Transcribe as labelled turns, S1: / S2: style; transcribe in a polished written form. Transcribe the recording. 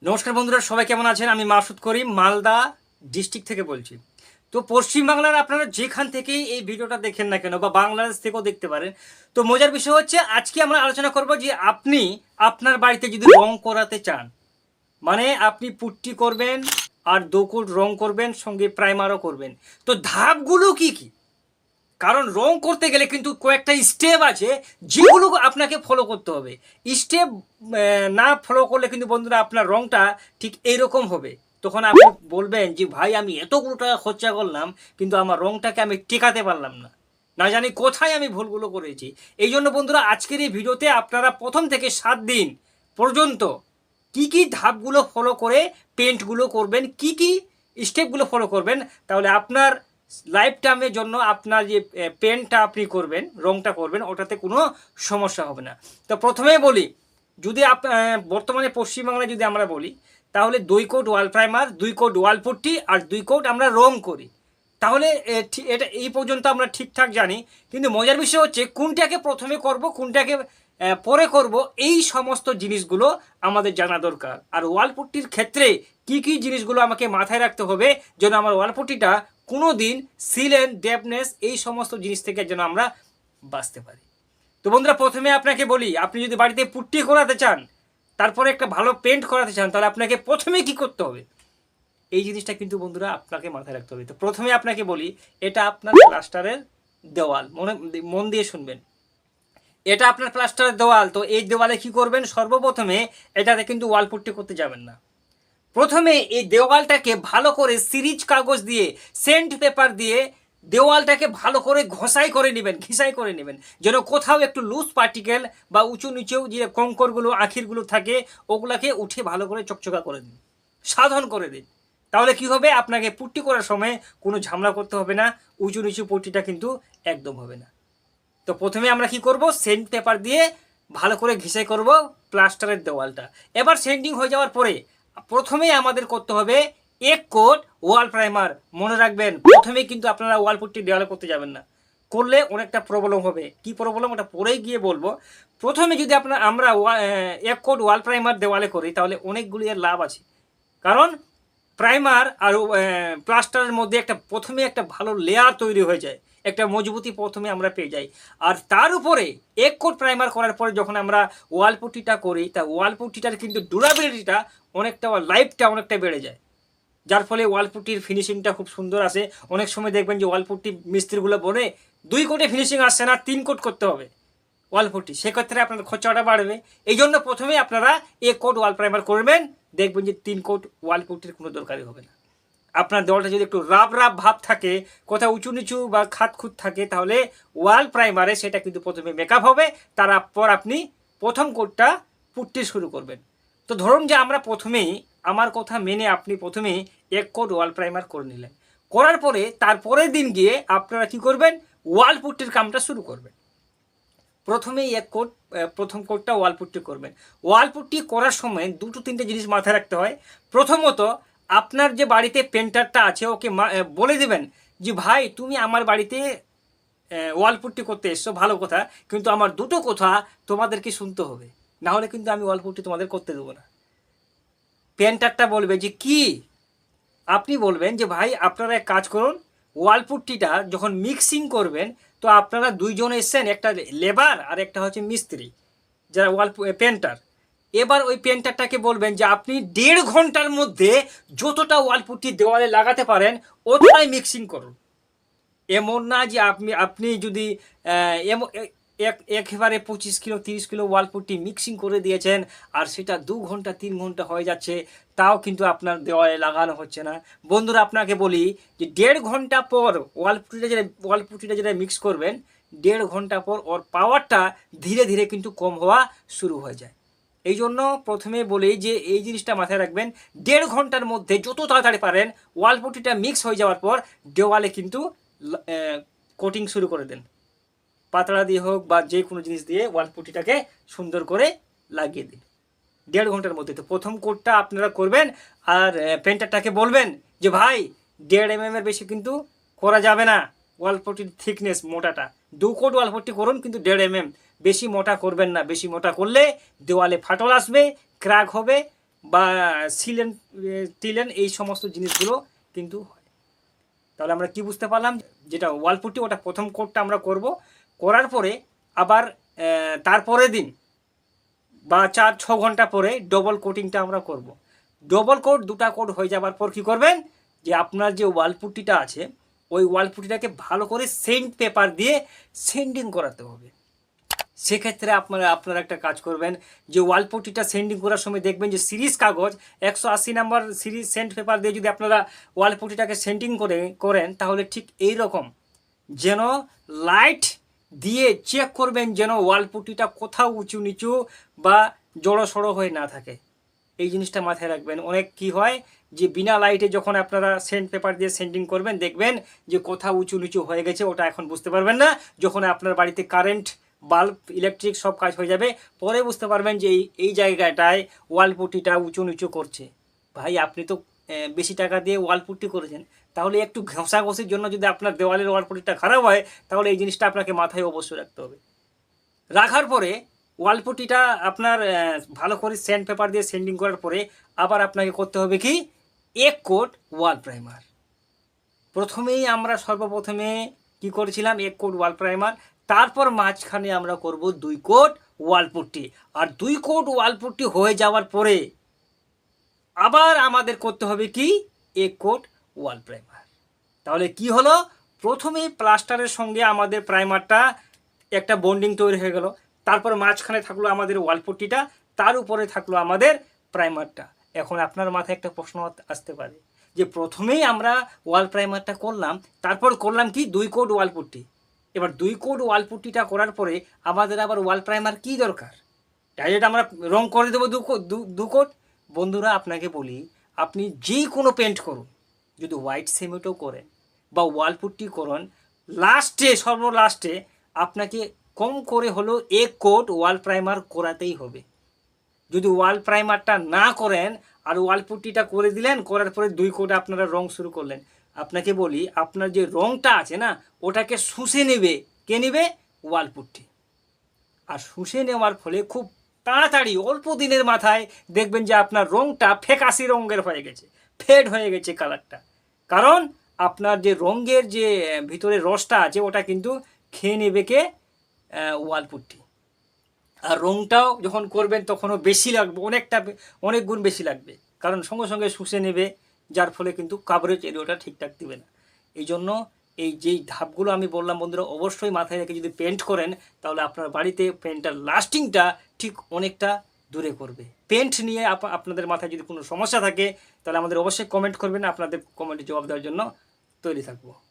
S1: নমস্কার বন্ধুরা, সবাই কেমন আছেন? আমি মাসুদ করিম মালদা ডিস্ট্রিক্ট থেকে বলছি। তো পশ্চিমবাংলার আপনারা যেখান থেকেই এই ভিডিওটা দেখেন না কেন বা বাংলাদেশ থেকেও দেখতে পারেন, তো মজার বিষয় হচ্ছে আজকে আমরা আলোচনা করব যে আপনি আপনার বাড়িতে যদি রং করাতে চান, মানে আপনি পুট্টি করবেন আর দোকুট রং করবেন, সঙ্গে প্রাইমারও করবেন, তো ধাপগুলো কি কি? কারণ রং করতে গেলে কিন্তু কয়েকটা স্টেপ আছে যেগুলো আপনাকে ফলো করতে হবে। স্টেপ না ফলো করলে কিন্তু বন্ধুরা আপনার রংটা ঠিক এইরকম হবে। তখন আপনি বলবেন যে ভাই আমি এতগুলো টাকা খরচা করলাম কিন্তু আমার রংটাকে আমি টেকাতে পারলাম না, না জানি কোথায় আমি ভুলগুলো করেছি। এই জন্য বন্ধুরা আজকের এই ভিডিওতে আপনারা প্রথম থেকে 7 দিন পর্যন্ত কি কি ধাপগুলো ফলো করে পেন্টগুলো করবেন, কি কি স্টেপগুলো ফলো করবেন, তাহলে আপনার লাইফ টাইমের জন্য আপনার যে পেন্টটা আপনি করবেন, রংটা করবেন, ওটাতে কোনো সমস্যা হবে না। তো প্রথমেই বলি, যদি বর্তমানে পশ্চিমবাংলায় যদি আমরা বলি, তাহলে 2 কোট ওয়াল প্রাইমার, 2 কোট ওয়াল পুট্টি আর 2 কোট আমরা রং করি। তাহলে এটা এই পর্যন্ত আমরা ঠিকঠাক জানি। কিন্তু মজার বিষয় হচ্ছে কোনটাকে প্রথমে করব, কোনটাকে পরে করব, এই সমস্ত জিনিসগুলো আমাদের জানা দরকার। আর ওয়াল পুট্টির ক্ষেত্রে কি কি জিনিসগুলো আমাকে মাথায় রাখতে হবে যেন আমার ওয়াল পুট্টিটা কোনো দিন সিল অ্যান্ড ড্যাম্পনেস এই সমস্ত জিনিস থেকে যেন আমরা বাঁচতে পারি। তো বন্ধুরা প্রথমে আপনাকে বলি, আপনি যদি বাড়িতে পুট্টি করাতে চান, তারপরে একটা ভালো পেন্ট করাতে চান, তাহলে আপনাকে প্রথমে কি করতে হবে, এই জিনিসটা কিন্তু বন্ধুরা আপনাকে মাথায় রাখতে হবে। তো প্রথমে আপনাকে বলি, এটা আপনার প্লাস্টারের দেওয়াল, মন দিয়ে শুনবেন, এটা আপনার প্লাস্টারের দেওয়াল। তো এই দেওয়ালে কি করবেন, সর্বপ্রথমে এটাতে কিন্তু ওয়াল পুট্টি করতে যাবেন না। প্রথমে এই দেওয়ালটাকে ভালো করে সিরিজ কাগজ দিয়ে, সেন্ট পেপার দিয়ে দেওয়ালটাকে ভালো করে ঘষাই করে নেবেন, ঘিসাই করে নেবেন, যেন কোথাও একটু লুজ পার্টিকেল বা উঁচু নিচেও যে কঙ্করগুলো আখিরগুলো থাকে ওগুলাকে উঠে ভালো করে চকচকা করে দিন, সাধন করে দিন। তাহলে কি হবে, আপনাকে পুট্টি করার সময় কোনো ঝামেলা করতে হবে না, উঁচু নিচু পুট্টিটা কিন্তু একদম হবে না। তো প্রথমে আমরা কি করব, সেন্ট পেপার দিয়ে ভালো করে ঘিসাই করব প্লাস্টারের দেওয়ালটা। এবার সেন্টিং হয়ে যাওয়ার পরে প্রথমেই আমাদের করতে হবে 1 কোট ওয়াল প্রাইমার। মনে রাখবেন প্রথমেই কিন্তু আপনারা ওয়াল পুট্টি দেওয়ালে করতে যাবেন না, করলে অনেকটা প্রবলেম হবে। কি প্রবলেম ওটা পরেই গিয়ে বলবো। প্রথমে যদি আমরা 1 কোট ওয়াল প্রাইমার দেওয়ালে করি তাহলে অনেকগুলি এর লাভ আছে। কারণ প্রাইমার আর প্লাস্টারের মধ্যে প্রথমে একটা ভালো লেয়ার তৈরি হয়ে যায়, একটা মজবুতি প্রথমে আমরা পেয়ে যাই। আর তার উপরে 1 কোট প্রাইমার করার পরে যখন আমরা ওয়াল পুট্টিটা করি, তা ওয়াল পুট্টিটার কিন্তু ডিউরেবিলিটিটা অনেকটা, লাইফটা অনেকটা বেড়ে যায়, যার ফলে ওয়াল পুট্টির ফিনিশিংটা খুব সুন্দর আসে। অনেক সময় দেখবেন যে ওয়াল পুট্টি মিস্ত্রিগুলো বলে 2 কোটে ফিনিশিং আসছে না, 3 কোট করতে হবে ওয়াল পুট্টি, সেক্ষেত্রে আপনার খরচাটা বাড়বে। এই জন্য প্রথমে আপনারা 1 কোট ওয়াল প্রাইমার করবেন, দেখবেন যে 3 কোট ওয়াল পুট্টির কোনো দরকারই হবে না। আপনার দেওয়ালটা যদি একটু রাব রাব ভাব থাকে, কোথাও উঁচু নিচু বা খাতখুত থাকে, তাহলে ওয়াল প্রাইমারে সেটা কিন্তু প্রথমে মেকআপ হবে, তারপর আপনি প্রথম কোটটা পুট্টি শুরু করবেন। তো ধরুন যে আমরা প্রথমেই, আমার কথা মেনে আপনি প্রথমেই 1 কোট ওয়াল প্রাইমার করে নিলেন, করার পরে তারপরের দিন গিয়ে আপনারা কি করবেন, ওয়াল পুট্টির কামটা শুরু করবেন। প্রথমেই 1 কোট, প্রথম কোটটা ওয়াল পুট্টি করবেন। ওয়াল পুট্টি করার সময় 2-3টে জিনিস মাথায় রাখতে হয়। প্রথমত, আপনার যে বাড়িতে পেন্টারটা আছে ওকে বলে দেবেন যে ভাই তুমি আমার বাড়িতে ওয়াল পুট্টি করতে এসছো, ভালো কথা, কিন্তু আমার 2টো কথা তোমাদেরকে শুনতে হবে, না হলে কিন্তু আমি ওয়াল পুট্টি তোমাদের করতে দেবো না। পেন্টারটা বলবে যে কি, আপনি বলবেন যে ভাই আপনারা এক কাজ করুন, ওয়াল পুট্টিটা যখন মিক্সিং করবেন, তো আপনারা 2জন এসছেন, একটা লেবার আর একটা হচ্ছে মিস্ত্রি, যারা পেন্টার। এবার ওই পেন্টারটাকে বলবেন যে আপনি 1.5 ঘন্টার মধ্যে যতটা ওয়াল পুট্টি দেওয়ালে লাগাতে পারেন অতটাই মিক্সিং করুন। এমন না যে আপনি যদি একেবারে 25 কিলো 30 কিলো ওয়াল পুট্টি মিক্সিং করে দিয়েছেন আর সেটা 2 ঘন্টা 3 ঘন্টা হয়ে যাচ্ছে, তাও কিন্তু আপনার দেওয়ালে লাগানো হচ্ছে না। বন্ধুরা আপনাকে বলি যে 1.5 ঘন্টা পর ওয়াল পুট্টিটা যেটা মিক্স করবেন, 1.5 ঘন্টা পর ওর পাওয়ারটা ধীরে ধীরে কিন্তু কম হওয়া শুরু হয়ে যায়। এই জন্য প্রথমে বলি যে এই জিনিসটা মাথায় রাখবেন, 1.5 ঘন্টার মধ্যে যত তাড়াতাড়ি পারেন ওয়াল পুট্টিটা মিক্স হয়ে যাওয়ার পর দেওয়ালে কিন্তু কোটিং শুরু করে দেন। পাতলা দিয়ে হোক বা যে কোনো জিনিস দিয়ে ওয়াল পুট্টিটাকে সুন্দর করে লাগিয়ে দিন 1.5 ঘন্টার মধ্যে। তো প্রথম কোটটা আপনারা করবেন আর পেন্টারটাকে বলবেন যে ভাই 1.5 mm এর বেশি কিন্তু করা যাবে না, ওয়াল পুট্টির থিকনেস মোটাটা 2 কোট ওয়াল পুট্টি করুন, কিন্তু 1.5 mm, বেশি মোটা করবেন না। বেশি মোটা করলে দেওয়ালে ফাটল আসবে, ক্র্যাক হবে, বা সিলেন টিলেন এই সমস্ত জিনিসগুলো কিন্তু হয়। তাহলে আমরা কি বুঝতে পারলাম, যেটা ওয়াল পুট্টি ওটা প্রথম কোটটা আমরা করব, করার পরে আবার তারপরের দিন বা 4-6 ঘন্টা পরে ডবল কোটিংটা আমরা করব। ডবল কোট, দুটা কোট হয়ে যাবার পর কী করবেন, যে আপনার যে ওয়াল পুট্টিটা আছে ওই ওয়াল পুট্টিটাকে ভালো করে সেন্ট পেপার দিয়ে সেন্ডিং করাতে হবে। সেক্ষেত্রে আপনারা একটা কাজ করবেন, যে ওয়াল পুট্টিটা সেন্ডিং করার সময় দেখবেন যে সিরিজ কাগজ 180 নাম্বার সিরিজ সেন্ট পেপার দিয়ে যদি আপনারা ওয়াল পুট্টিটাকে সেন্টিং করেন তাহলে ঠিক এই রকম যেন লাইট দিয়ে চেক করবেন যেন ওয়াল পুট্টিটা কোথাও উঁচু নিচু বা জড়ো সড়ো হয়ে না থাকে। এই জিনিসটা মাথায় রাখবেন। অনেক কি হয় যে বিনা লাইটে যখন আপনারা সেন্ট পেপার দিয়ে সেন্টিং করবেন দেখবেন যে কোথাও উঁচু নিচু হয়ে গেছে, ওটা এখন বুঝতে পারবেন না। যখন আপনার বাড়িতে কারেন্ট বাল্ব ইলেকট্রিক সব কাজ হয়ে যাবে পরে বুঝতে পারবেন যে এই জায়গাটায় ওয়াল পুট্টিটা উঁচু নিচু করছে। ভাই আপনি তো বেশি টাকা দিয়ে ওয়াল পুট্টি করেছেন, তাহলে একটু ঘষাঘষির জন্য যদি আপনার দেওয়ালের ওয়াল পুট্টিটা খারাপ হয় তাহলে এই জিনিসটা আপনাকে মাথায় অবশ্যই রাখতে হবে। রাখার পরে ওয়াল পুট্টিটা আপনার ভালো করে স্যান্ড পেপার দিয়ে সেন্ডিং করার পরে আবার আপনাকে করতে হবে কি, 1 কোট ওয়াল প্রাইমার। প্রথমেই আমরা সর্বপ্রথমে কি করেছিলাম, 1 কোট ওয়াল প্রাইমার, তারপর মাঝখানে আমরা করব 2 কোট ওয়াল পুট্টি। আর 2 কোট ওয়াল পুট্টি হয়ে যাওয়ার পরে আবার আমাদের করতে হবে কি, 1 কোট ওয়াল প্রাইমার। তাহলে কি হলো, প্রথমেই প্লাস্টারের সঙ্গে আমাদের প্রাইমারটা একটা বন্ডিং তৈরি হয়ে গেল, তারপর মাঝখানে থাকলো আমাদের ওয়াল পুট্টিটা, তার উপরে থাকলো আমাদের প্রাইমারটা। এখন আপনার মাথায় একটা প্রশ্ন আসতে পারে যে প্রথমেই আমরা ওয়াল প্রাইমারটা করলাম, তারপর করলাম কি 2 কোট ওয়াল পুট্টি। এবার 2 কোট ওয়াল পুট্টিটা করার পরে আমাদের আবার ওয়াল প্রাইমার কি দরকার, ডাইরেক্ট আমরা রং করে দেবো 2 কোট? বন্ধুরা আপনাকে বলি, আপনি যে কোনো পেন্ট করুন, যদি হোয়াইট সিমেন্টও করেন বা ওয়াল পুট্টি করুন, লাস্টে সর্বলাস্টে আপনাকে কম করে হলেও 1 কোট ওয়াল প্রাইমার করাতেই হবে। যদি ওয়াল প্রাইমারটা না করেন আর ওয়াল পুট্টিটা করে দিলেন, করার পরে 2 কোট আপনারা রং শুরু করলেন, আপনাকে বলি আপনার যে রংটা আছে না ওটাকে শুষে নেবে, কে নেবে, ওয়াল পুট্টি। আর শুষে নেওয়ার ফলে খুব তাড়াতাড়ি অল্প দিনের মাথায় দেখবেন যে আপনার রংটা ফ্যাকাশে রঙের হয়ে গেছে, ফেড হয়ে গেছে কালারটা। কারণ আপনার যে রঙের যে ভিতরে রসটা আছে ওটা কিন্তু খেয়ে নেবে কে, ওয়াল পুট্টি। আর রংটাও যখন করবেন তখনও বেশি লাগবে, অনেক গুণ বেশি লাগবে, কারণ সঙ্গে সঙ্গে শুষে নেবে, যার ফলে কিন্তু কাভারেজ এরিয়াটা ঠিকঠাক দিবে না। এই জন্য এই যেই ধাপগুলো আমি বললাম বন্ধুরা অবশ্যই মাথায় রেখে যদি পেন্ট করেন তাহলে আপনার বাড়িতে পেন্টটার লাস্টিংটা ঠিক অনেকটা দূরে করবে। পেন্ট নিয়ে আপনাদের মাথায় যদি কোনো সমস্যা থাকে তাহলে আমাদের অবশ্যই কমেন্ট করবেন, আপনাদের কমেন্টে জবাব দেওয়ার জন্য তৈরি থাকবো।